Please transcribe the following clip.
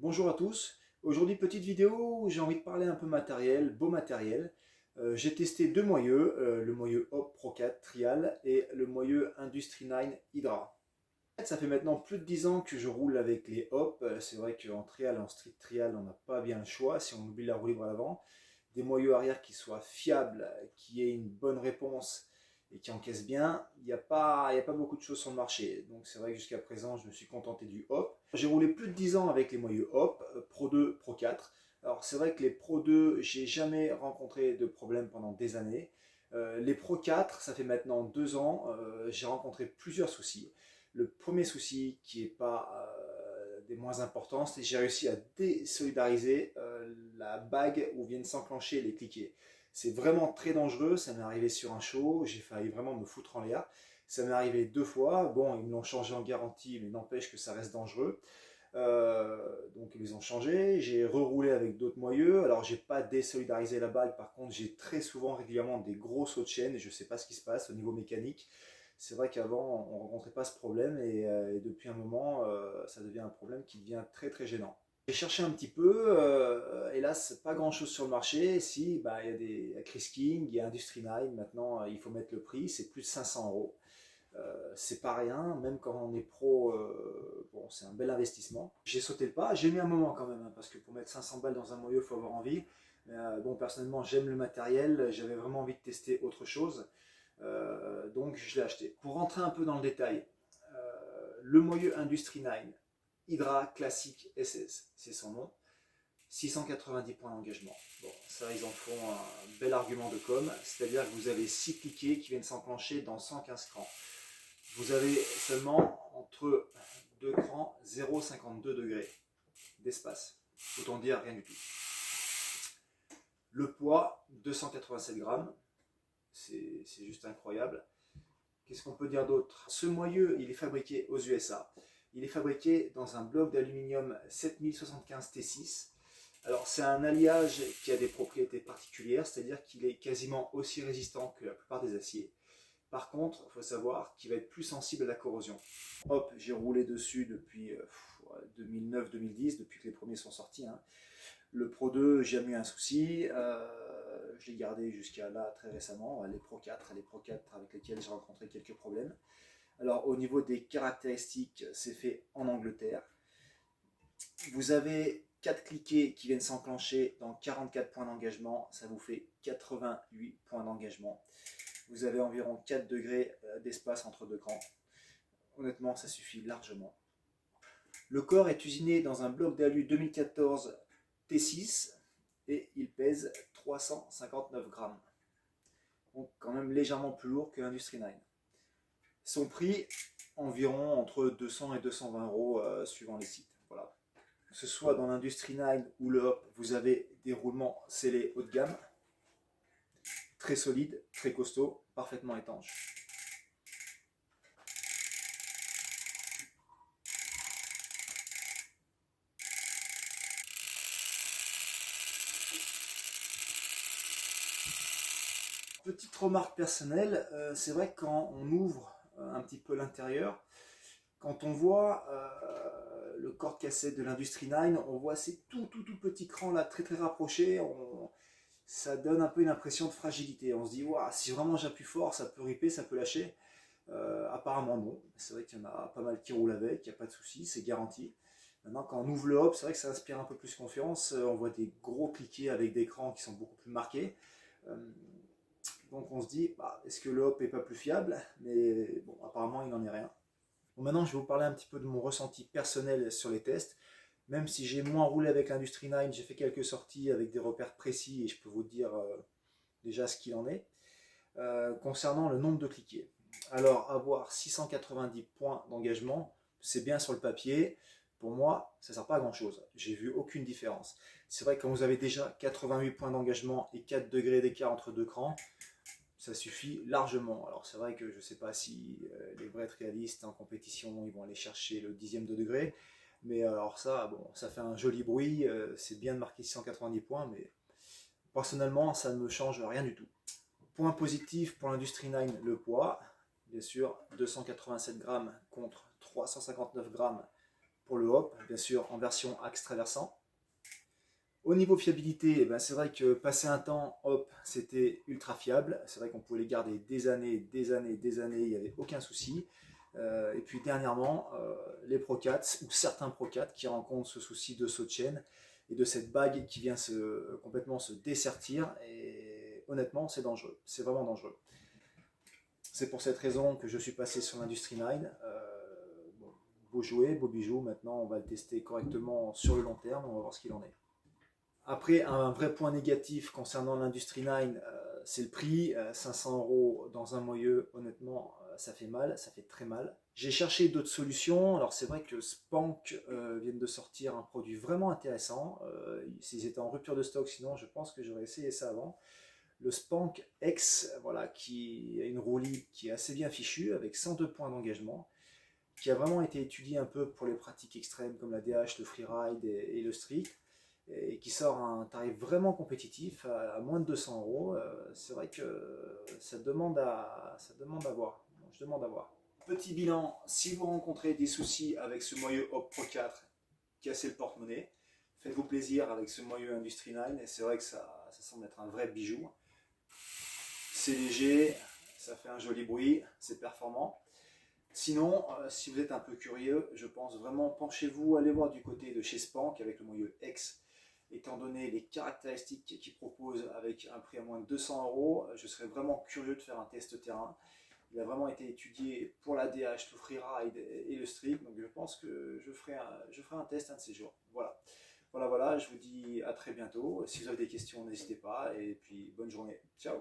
Bonjour à tous. Aujourd'hui, petite vidéo où j'ai envie de parler un peu matériel, beau matériel. J'ai testé deux moyeux, le moyeu Hop Pro 4 Trial et le moyeu Industry 9 Hydra. Ça fait maintenant plus de 10 ans que je roule avec les Hop. C'est vrai qu'en trial, en street trial, on n'a pas bien le choix si on oublie la roue libre à l'avant. Des moyeux arrière qui soient fiables, qui aient une bonne réponse et qui encaissent bien, il y a pas beaucoup de choses sur le marché. Donc c'est vrai que jusqu'à présent, je me suis contenté du Hop. J'ai roulé plus de 10 ans avec les moyeux Hop, Pro 2, Pro 4. Alors c'est vrai que les Pro 2, j'ai jamais rencontré de problème pendant des années. Les Pro 4, ça fait maintenant 2 ans, j'ai rencontré plusieurs soucis. Le premier souci, qui n'est pas des moins importants, c'est que j'ai réussi à désolidariser la bague où viennent s'enclencher les cliquets. C'est vraiment très dangereux, ça m'est arrivé sur un show, j'ai failli vraiment me foutre en l'air. Ça m'est arrivé deux fois, bon, ils me l'ont changé en garantie, mais n'empêche que ça reste dangereux. Donc ils les ont changés, j'ai reroulé avec d'autres moyeux, alors j'ai pas désolidarisé la bague, par contre j'ai très souvent régulièrement des gros sauts de chaîne et je sais pas ce qui se passe au niveau mécanique. C'est vrai qu'avant on rencontrait pas ce problème et depuis un moment ça devient un problème qui devient très très gênant. J'ai cherché un petit peu, hélas pas grand chose sur le marché. Si, bah, il y a des Chris King, il y a Industry 9, maintenant il faut mettre le prix, c'est plus de 500 €. C'est pas rien, même quand on est pro, bon, c'est un bel investissement. J'ai sauté le pas, j'ai mis un moment quand même, hein, parce que pour mettre 500 balles dans un moyeu, il faut avoir envie. Mais bon, personnellement, j'aime le matériel, j'avais vraiment envie de tester autre chose, donc je l'ai acheté. Pour rentrer un peu dans le détail, le moyeu Industry 9, Hydra Classic SS, c'est son nom. 690 points d'engagement. Bon, ça, ils en font un bel argument de com, c'est-à-dire que vous avez 6 cliquets qui viennent s'enclencher dans 115 crans. Vous avez seulement entre deux crans 0,52 degrés d'espace. Autant dire rien du tout. Le poids, 287 grammes. C'est juste incroyable. Qu'est-ce qu'on peut dire d'autre? Ce moyeu, il est fabriqué aux USA. Il est fabriqué dans un bloc d'aluminium 7075 T6. Alors c'est un alliage qui a des propriétés particulières, c'est-à-dire qu'il est quasiment aussi résistant que la plupart des aciers. Par contre, il faut savoir qu'il va être plus sensible à la corrosion. Hop, j'ai roulé dessus depuis 2009-2010, depuis que les premiers sont sortis, hein. Le Pro 2, j'ai jamais eu un souci. Je l'ai gardé jusqu'à là très récemment. Les Pro 4 avec lesquels j'ai rencontré quelques problèmes. Alors au niveau des caractéristiques, c'est fait en Angleterre. Vous avez 4 cliquets qui viennent s'enclencher dans 44 points d'engagement. Ça vous fait 88 points d'engagement. Vous avez environ 4 degrés d'espace entre deux crans. Honnêtement, ça suffit largement. Le corps est usiné dans un bloc d'alu 2014 T6 et il pèse 359 grammes. Donc quand même légèrement plus lourd que l'Industry 9. Son prix, environ entre 200 et 220 € suivant les sites. Voilà. Que ce soit dans l'Industry 9 ou le Hop, vous avez des roulements scellés haut de gamme, très solides, très costauds, parfaitement étanches. Petite remarque personnelle, c'est vrai que quand on ouvre un petit peu l'intérieur, quand on voit le corps de cassette de l'Industry 9, on voit ces tout petits crans là très rapprochés, ça donne un peu une impression de fragilité. On se dit, waouh, si vraiment j'appuie fort, ça peut ripper, ça peut lâcher. Apparemment non, c'est vrai qu'il y en a pas mal qui roulent avec, il n'y a pas de souci, c'est garanti. Maintenant, quand on ouvre le hop, c'est vrai que ça inspire un peu plus confiance. On voit des gros cliquets avec des crans qui sont beaucoup plus marqués. Donc on se dit, bah, est-ce que le hop est pas plus fiable? Mais bon, apparemment il n'en est rien. Bon, maintenant je vais vous parler un petit peu de mon ressenti personnel sur les tests. Même si j'ai moins roulé avec l'Industry 9, j'ai fait quelques sorties avec des repères précis et je peux vous dire déjà ce qu'il en est. Concernant le nombre de cliquets. Alors avoir 690 points d'engagement, c'est bien sur le papier. Pour moi, ça ne sert pas à grand chose. J'ai vu aucune différence. C'est vrai que quand vous avez déjà 88 points d'engagement et 4 degrés d'écart entre deux crans, ça suffit largement. Alors c'est vrai que je ne sais pas si les vrais réalistes en compétition, ils vont aller chercher le dixième de degré. Mais alors ça, bon, ça fait un joli bruit. C'est bien de marquer 690 points, mais personnellement, ça ne me change rien du tout. Point positif pour l'Industry 9, le poids. Bien sûr, 287 grammes contre 359 grammes pour le hop, bien sûr en version axe traversant. Au niveau fiabilité, c'est vrai que passer un temps, hop, c'était ultra fiable. C'est vrai qu'on pouvait les garder des années, des années, des années, il n'y avait aucun souci. Et puis dernièrement, les Pro 4 ou certains Pro 4 qui rencontrent ce souci de saut de chaîne et de cette bague qui vient complètement se dessertir. Et honnêtement, c'est dangereux. C'est vraiment dangereux. C'est pour cette raison que je suis passé sur l'Industry 9. Bon, beau jouet, beau bijou. Maintenant, on va le tester correctement sur le long terme. On va voir ce qu'il en est. Après, un vrai point négatif concernant l'Industry 9, c'est le prix. 500 € dans un moyeu, honnêtement, ça fait mal, ça fait très mal. J'ai cherché d'autres solutions. Alors c'est vrai que Spank viennent de sortir un produit vraiment intéressant. S'ils étaient en rupture de stock, sinon je pense que j'aurais essayé ça avant. Le Spank X, voilà, qui a une roue libre qui est assez bien fichue, avec 102 points d'engagement, qui a vraiment été étudié un peu pour les pratiques extrêmes comme la DH, le freeride et le street, et qui sort à un tarif vraiment compétitif, à moins de 200 €. C'est vrai que ça demande à voir. Je demande à voir. Petit bilan, si vous rencontrez des soucis avec ce moyeu Hop Pro 4, cassez le porte-monnaie. Faites-vous plaisir avec ce moyeu Industry 9, et c'est vrai que ça semble être un vrai bijou. C'est léger, ça fait un joli bruit, c'est performant. Sinon, si vous êtes un peu curieux, je pense vraiment, penchez-vous, allez voir du côté de chez Spank avec le moyeu X. Étant donné les caractéristiques qu'ils proposent avec un prix à moins de 200 €, je serais vraiment curieux de faire un test terrain. Il a vraiment été étudié pour la DH, le freeride et le street, donc je pense que je ferai un test un de ces jours. Voilà. Voilà, je vous dis à très bientôt. Si vous avez des questions, n'hésitez pas, et puis bonne journée. Ciao!